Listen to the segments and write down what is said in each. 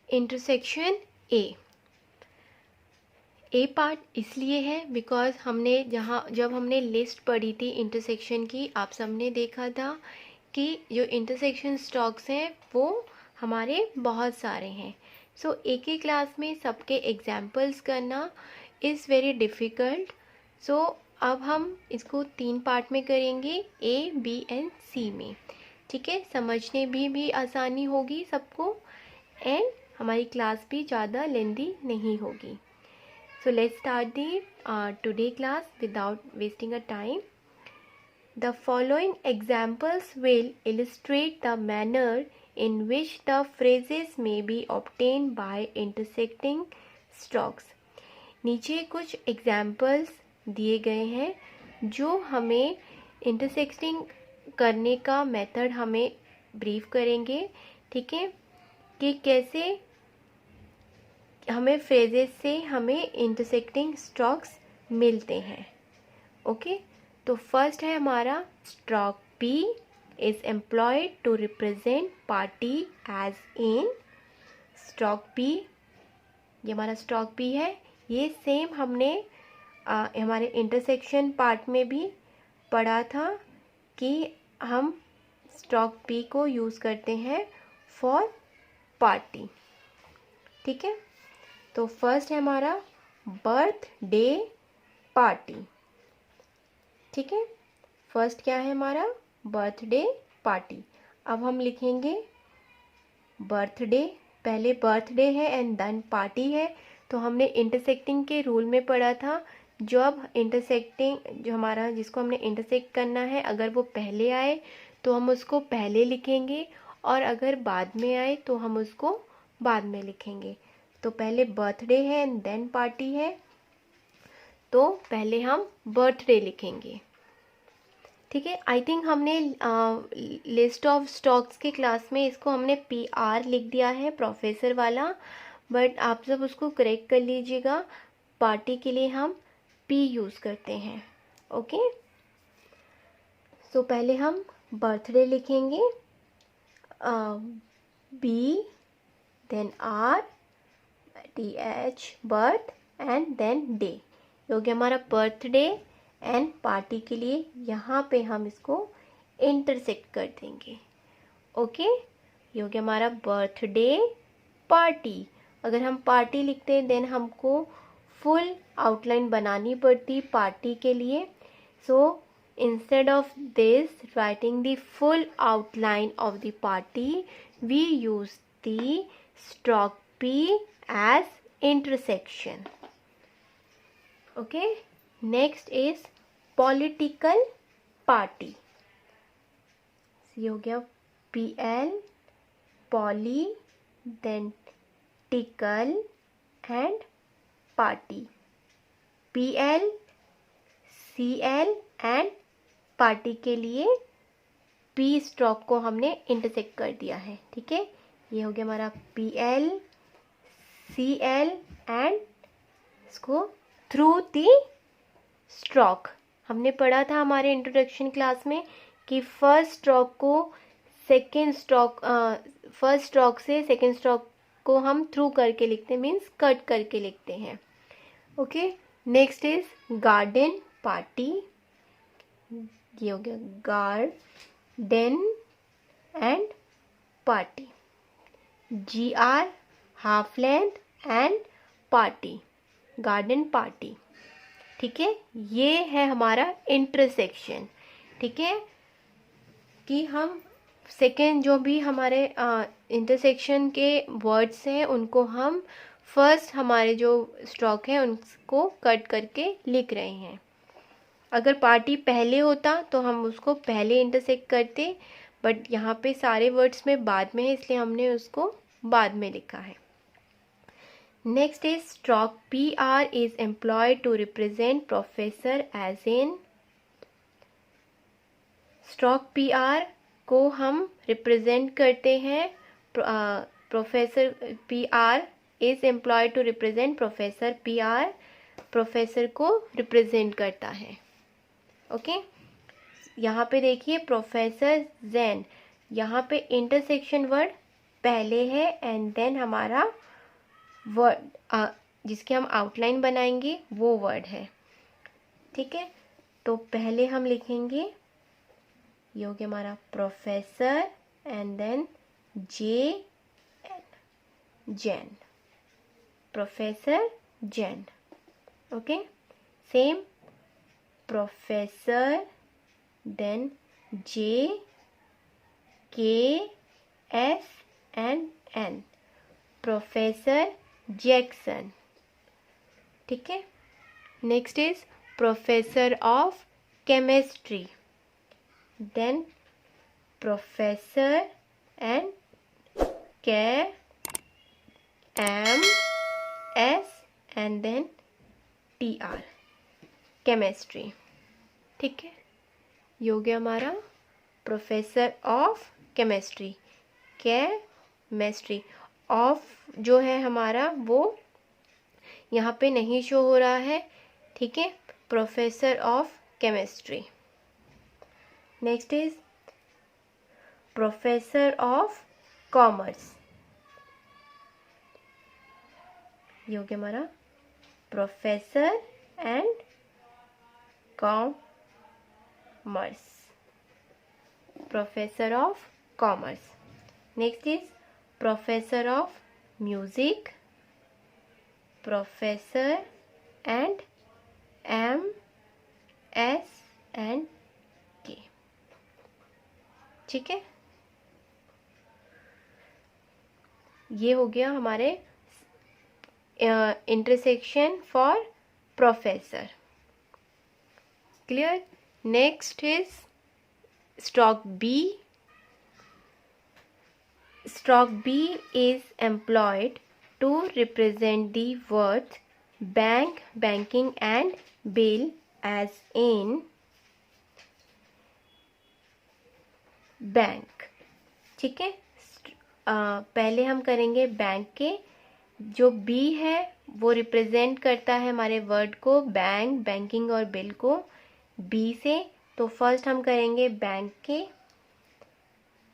Intersection A part इसलिए है because हमने जब हमने लिस्ट पढ़ी थी इंटरसेक्शन की, आप सबने देखा था कि जो इंटरसेक्शन स्टॉक्स हैं वो हमारे बहुत सारे हैं। सो एक ही क्लास में सबके एग्जाम्पल्स करना इज़ वेरी डिफ़िकल्ट। सो अब हम इसको 3 पार्ट में करेंगे, ए, बी एंड सी में। ठीक है, समझने भी आसानी होगी सबको एंड हमारी क्लास भी ज़्यादा लेंदी नहीं होगी। So let's start the today class without wasting a time. The following examples will illustrate the manner in which the phrases may be obtained by intersecting strokes. नीचे कुछ examples दिए गए हैं जो हमें intersecting करने का method हमें brief करेंगे। ठीक है, कि कैसे हमें फ्रेजेस से हमें इंटरसेक्टिंग स्ट्रोक्स मिलते हैं। ओके, तो फर्स्ट है हमारा stroke P is employed to represent party as in. Stroke P, ये हमारा स्ट्रोक पी है। ये सेम हमने हमारे इंटरसेक्शन पार्ट में भी पढ़ा था कि हम स्ट्रोक पी को यूज़ करते हैं फॉर पार्टी। ठीक है, तो फर्स्ट है हमारा बर्थडे पार्टी। ठीक है, फर्स्ट क्या है हमारा बर्थडे पार्टी। अब हम लिखेंगे बर्थडे, पहले बर्थडे है एंड देन पार्टी है। तो हमने इंटरसेक्टिंग के रूल में पढ़ा था, जब इंटरसेक्टिंग जो हमारा जिसको हमने इंटरसेक्ट करना है, अगर वो पहले आए तो हम उसको पहले लिखेंगे और अगर बाद में आए तो हम उसको बाद में लिखेंगे। तो पहले बर्थडे है एंड देन पार्टी है, तो पहले हम बर्थडे लिखेंगे। ठीक है, आई थिंक हमने लिस्ट ऑफ स्टॉक्स के क्लास में इसको हमने PR लिख दिया है, प्रोफेसर वाला, बट आप सब उसको करेक्ट कर लीजिएगा। पार्टी के लिए हम P यूज़ करते हैं। ओके, सो पहले हम बर्थडे लिखेंगे, B then R TH birth and then day. ये हो गया हमारा बर्थडे एंड पार्टी के लिए यहाँ पे हम इसको इंटरसेक्ट कर देंगे। ओके, ये हो गया हमारा बर्थडे पार्टी। अगर हम पार्टी लिखते हैं देन हमको फुल आउटलाइन बनानी पड़ती पार्टी के लिए। So instead of this writing the full outline of the party, we use the stroke P as intersection. Okay, next is political party. ये हो गया PL, poly, then tickle and party. PL, CL and party के लिए P stroke को हमने intersect कर दिया है। ठीक है, ये हो गया हमारा PL CL एंड इसको थ्रू दी स्ट्रोक। हमने पढ़ा था हमारे इंट्रोडक्शन क्लास में कि फर्स्ट स्ट्रोक को सेकेंड स्ट्रोक फर्स्ट स्ट्रोक से सेकेंड स्ट्रोक को हम थ्रू करके लिखते हैं, मीन्स कट करके लिखते हैं। Okay, next is garden party. ये हो गया garden and party, GR half length and party, garden party. ठीक है, ये है हमारा इंटरसेक्शन। ठीक है, कि हम सेकेंड जो भी हमारे इंटरसेक्शन के वर्ड्स हैं उनको हम फर्स्ट हमारे जो स्ट्रोक है उनको कट करके लिख रहे हैं। अगर पार्टी पहले होता तो हम उसको पहले इंटरसेक्ट करते, बट यहाँ पे सारे वर्ड्स में बाद में है इसलिए हमने उसको बाद में लिखा है। Next is stroke PR is employed to represent professor as in. Stroke PR को हम रिप्रेजेंट करते हैं, professor PR is employed to represent professor. PR professor को रिप्रेजेंट करता है। ओके, यहाँ पे देखिए प्रोफेसर जैन, यहाँ पे इंटरसेक्शन वर्ड पहले है एंड देन हमारा वर्ड जिसकी हम आउटलाइन बनाएंगे वो वर्ड है, ठीक है। तो पहले हम लिखेंगे, ये हो गया हमारा professor and then J, Jain, professor Jain, okay. Same professor then J K S and N, professor Jackson, ठीक है। Next is professor of chemistry, then professor and K M S and then T R, chemistry, ठीक है। ये हो गया हमारा professor of chemistry, chemistry. Of जो है हमारा वो यहाँ पे नहीं शो हो रहा है, ठीक है। Professor of chemistry. Next is professor of commerce, ये हो गया हमारा professor and commerce, professor of commerce. Next is professor of music, professor and M S and K, ठीक है। ये हो गया हमारे intersection for professor, clear. Next is stock B. Stock B is employed to represent the words bank, banking and bill as in bank, ठीक है। पहले हम करेंगे बैंक के, जो बी है वो रिप्रेजेंट करता है हमारे वर्ड को, बैंक, बैंकिंग और बिल को, बी से। तो फर्स्ट हम करेंगे बैंक के।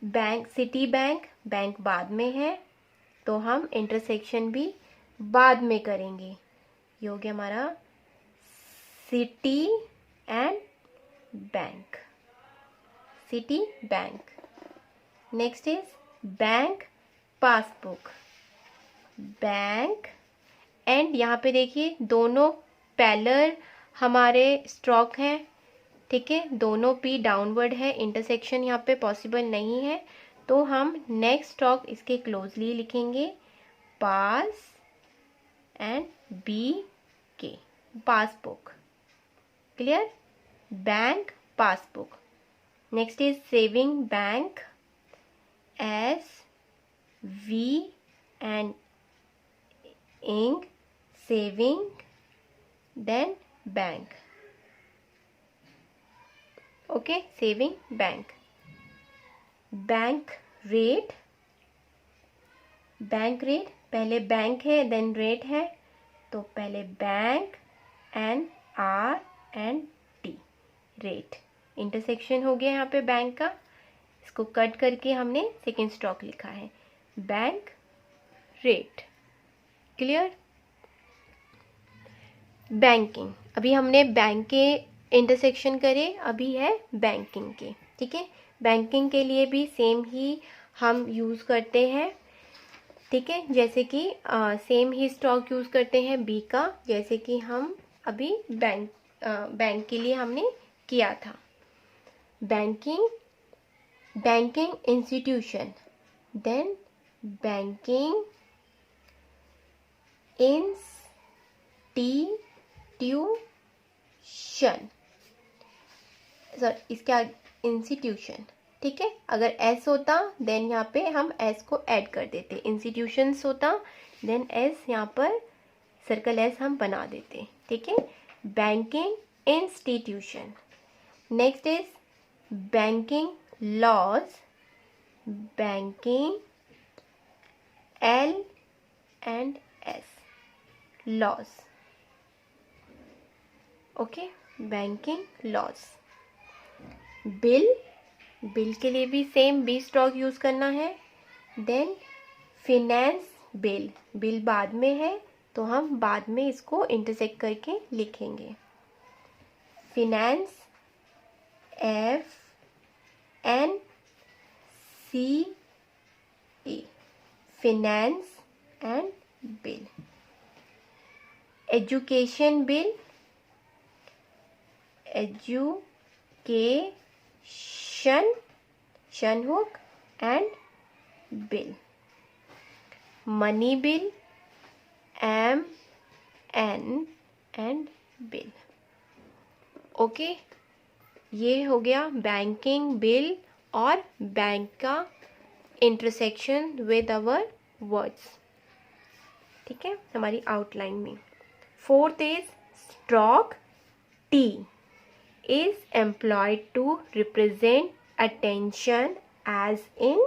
बैंक, सिटी बैंक, बैंक बाद में है तो हम इंटरसेक्शन भी बाद में करेंगे। ये हो गया हमारा city and bank, city bank. Next is bank passbook, bank and यहाँ पे देखिए दोनों पैरेलल हमारे स्ट्रोक हैं, ठीक है। दोनों पी डाउनवर्ड है, इंटरसेक्शन यहाँ पे पॉसिबल नहीं है, तो हम नेक्स्ट स्ट्रोक इसके क्लोजली लिखेंगे, pass and B K, passbook, clear. Bank passbook. Next is saving bank, S V and ing, saving then bank, okay, saving bank. Bank rate, bank rate, पहले bank है then rate है, तो पहले bank and R and T, rate. Intersection हो गया यहाँ पे bank का, इसको कट करके हमने सेकेंड स्ट्रोक लिखा है, बैंक रेट, क्लियर। बैंकिंग, अभी हमने बैंक के इंटरसेक्शन करे, अभी है बैंकिंग के, ठीक है। बैंकिंग के लिए भी सेम ही हम यूज़ करते हैं, ठीक है। जैसे कि सेम ही स्टॉक यूज़ करते हैं बी का, जैसे कि हम अभी बैंक के लिए हमने किया था। Banking, banking institution, then banking institution, sorry इसका इंस्टीट्यूशन, ठीक है। अगर एस होता देन यहाँ पे हम एस को ऐड कर देते, इंस्टीट्यूशंस होता देन एस यहाँ पर सर्कल एस हम बना देते, ठीक है। Banking institution. Next is banking laws, banking L and S, laws, okay, banking laws. Bill, bill के लिए भी सेम बी स्टॉक यूज करना है, देन फिनेंस बिल, बिल बाद में है तो हम बाद में इसको इंटरसेक्ट करके लिखेंगे। Finance F N C E, finance and bill. Education bill, education shun hook and bill. Money bill, M N and bill. Okay, ये हो गया बैंकिंग बिल और बैंक का इंटरसेक्शन विद आवर वर्ड्स। ठीक है, हमारी आउटलाइन में। Fourth is stroke T is employed to represent attention as in,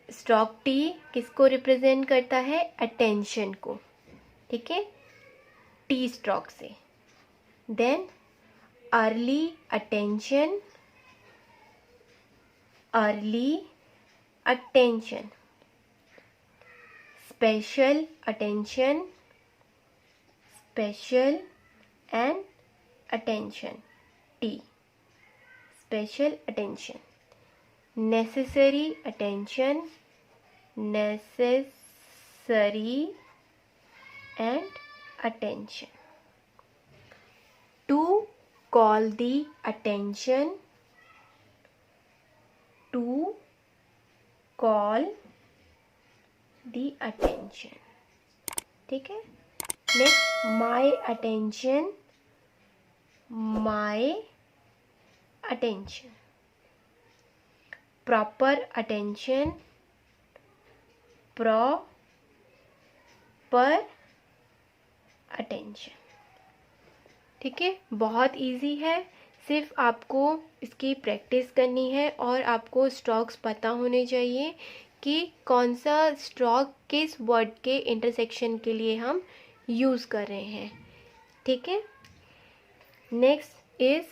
stroke T किसको रिप्रेजेंट करता है? अटेंशन को। ठीक है, T स्ट्रोक से। Then early attention, early attention. Special attention, special and attention, T special attention. Necessary attention, necessary and attention. To call the attention, to call the attention. ठीक है, next my attention, my attention. Proper attention, proper attention. ठीक है, बहुत easy है, सिर्फ आपको इसकी practice करनी है और आपको स्ट्रोक्स पता होने चाहिए कि कौन सा स्ट्रोक किस वर्ड के इंटरसेक्शन के लिए हम यूज़ कर रहे हैं। ठीक है, next is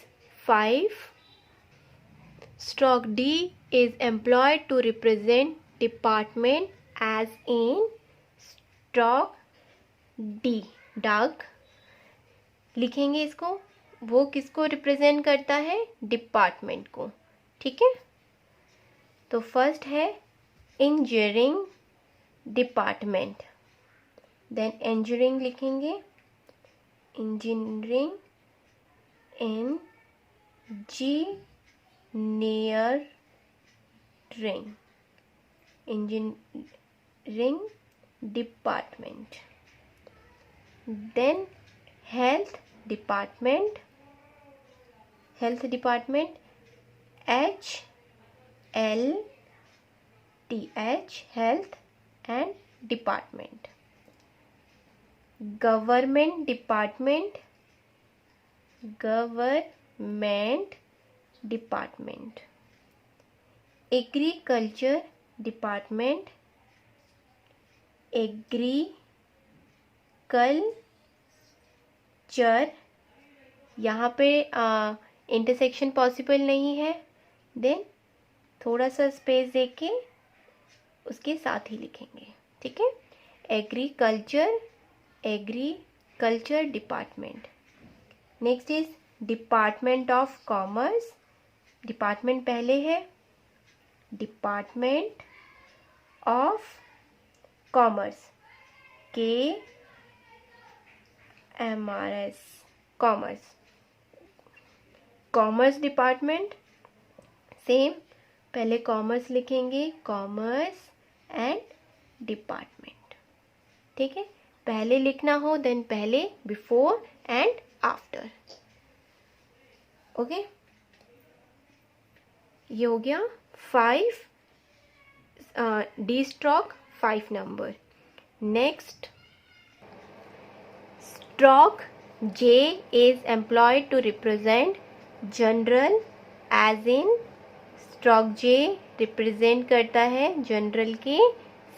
5। Stroke D is employed to represent department as in, stroke D डग लिखेंगे इसको, वो किसको रिप्रेजेंट करता है? डिपार्टमेंट को। ठीक है, तो फर्स्ट है इंजीनियरिंग डिपार्टमेंट, देन इंजीनियरिंग लिखेंगे, engineering, engineering department. Then health department, health department, HLTH health and department. Government department, government department. Agriculture department, agriculture. यहाँ पे इंटरसेक्शन पॉसिबल नहीं है, देन थोड़ा सा स्पेस देके उसके साथ ही लिखेंगे। ठीक है, agriculture, agriculture department. Next is department of commerce, department पहले है, department of commerce, KMRS commerce. Commerce department same, पहले कॉमर्स लिखेंगे, कॉमर्स एंड डिपार्टमेंट। ठीक है, पहले लिखना हो देन पहले, बिफोर एंड आफ्टर। ओके, ये हो गया 5 D stroke 5 number. Next stroke J is employed to represent journal as in, stroke J represent करता है जनरल के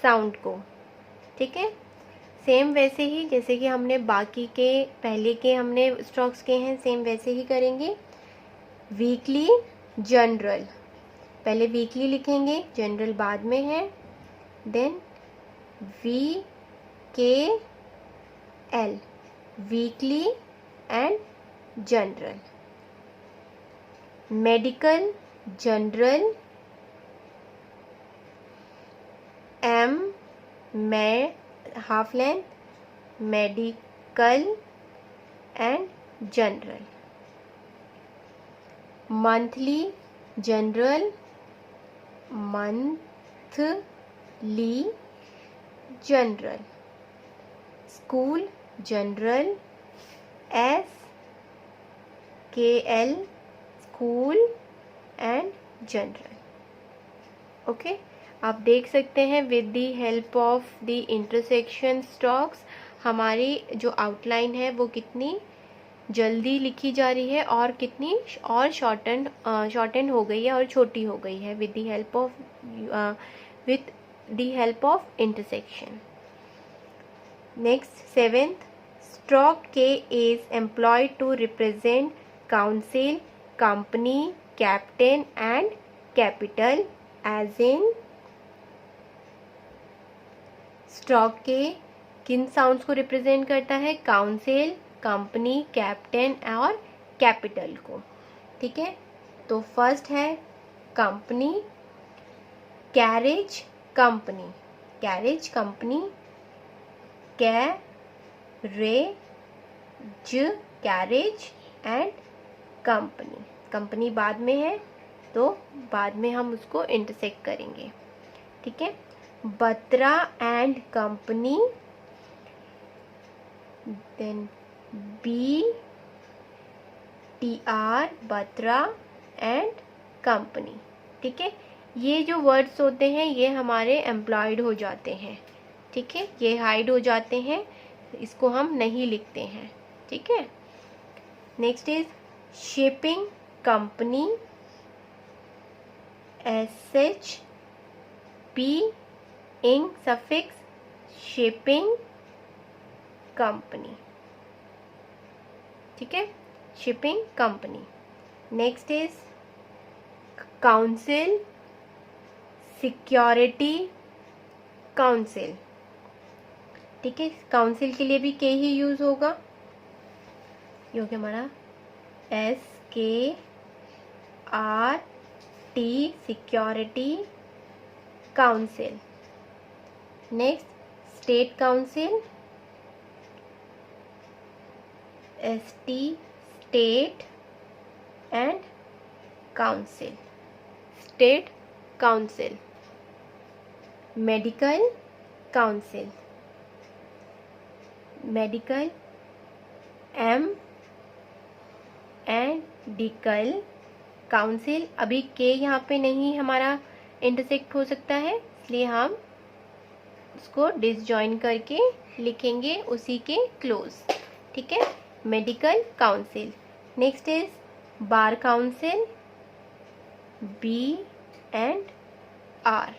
साउंड को। ठीक है, सेम वैसे ही जैसे कि हमने बाकी के पहले के हमने स्ट्रोक्स के हैं, सेम वैसे ही करेंगे। वीकली जनरल, पहले वीकली लिखेंगे, जनरल बाद में है, then VKL weekly and journal. Medical journal M में half length, medical and journal. Monthly journal, monthly journal. School journal SKL school and journal. Okay, आप देख सकते हैं with the help of the intersection stocks हमारी जो outline है वो कितनी जल्दी लिखी जा रही है और कितनी और शॉर्टन हो गई है और छोटी हो गई है with the help of intersection. Next 7th, stock K is employed to represent council, company, captain and capital as in। Stock के किन साउंड्स को रिप्रेजेंट करता है? काउंसिल, कंपनी, कैप्टन और कैपिटल को। ठीक है, तो फर्स्ट है company, carriage company, carriage company, carriage and company. Company बाद में है तो बाद में हम उसको इंटरसेक्ट करेंगे। ठीक है, Batra and company, then BTR Batra and company. ठीक है, ये जो वर्ड्स होते हैं ये हमारे एम्प्लॉयड हो जाते हैं। ठीक है, ये हाइड हो जाते हैं, इसको हम नहीं लिखते हैं। ठीक है, next is shipping company, SHP इंग सफिक्स, शिपिंग कंपनी। ठीक है, shipping company. Next is council, security council. ठीक है, काउंसिल के लिए भी के ही यूज होगा, ये हो गया हमारा SKRT security council. Next state council, ST state and council, state council. Medical council, medical M and dical council. अभी के यहाँ पे नहीं हमारा इंटरसेक्ट हो सकता है, इसलिए हम उसको डिसजॉइन करके लिखेंगे उसी के क्लोज। ठीक है, medical council. Next is bar council, B and R,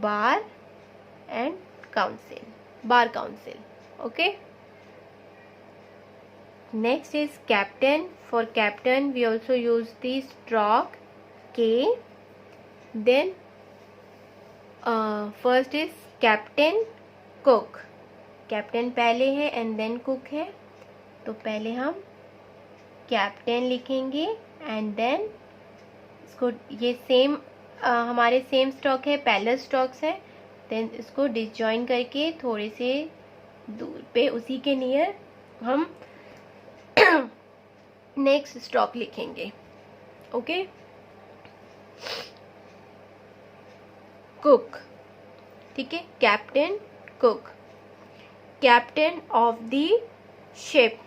bar and council, bar council. Okay, next is captain. For captain we also use the stroke K. Then first is captain cook, captain पहले है and then cook है, तो पहले हम captain लिखेंगे and then इसको, ये same हमारे सेम स्टॉक है, पैरेलल स्टॉक्स है, देन इसको डिसजॉइन करके थोड़े से दूर पे उसी के नियर हम नेक्स्ट स्टॉक लिखेंगे। Okay, Cook. ठीक है, captain Cook, captain of the ship,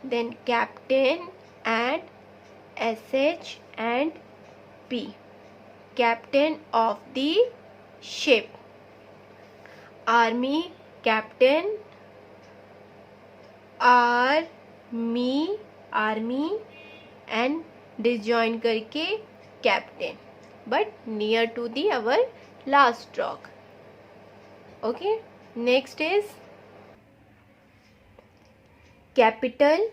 then captain and SH and P, captain of the ship. Army captain, army and disjoin करके captain, but near to the our last stroke. Okay, next is capital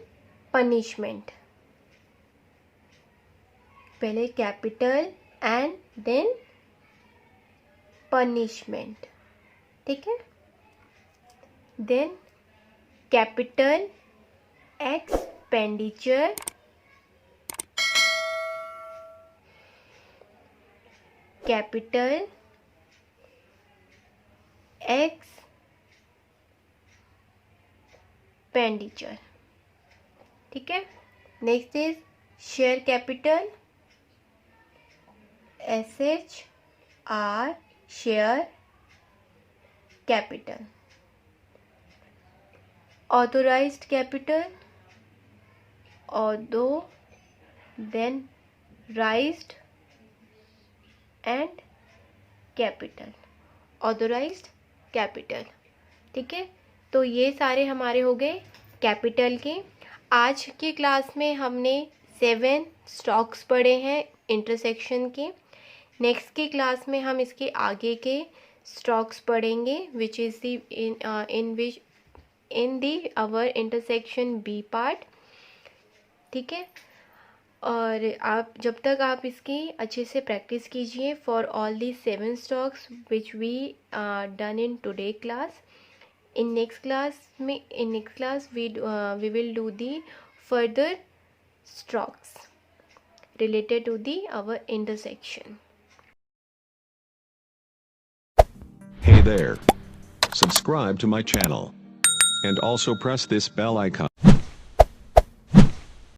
punishment, पहले capital and then punishment, ठीक है। Then capital expenditure, capital expenditure, ठीक है। Next is share capital, SHR share capital, authorised capital, autho then rised and capital, authorised capital, ठीक है। तो ये सारे हमारे हो गए कैपिटल के। आज की क्लास में हमने 7 स्टॉक्स पढ़े हैं इंटरसेक्शन के। नेक्स्ट की क्लास में हम इसके आगे के स्टॉक्स पढ़ेंगे which is the in the our intersection B part, ठीक है। और आप जब तक आप इसकी अच्छे से प्रैक्टिस कीजिए for all the 7 stocks which we done in today class. In next class we will do the further stocks related to our intersection. Hey there. Subscribe to my channel. And also press this bell icon.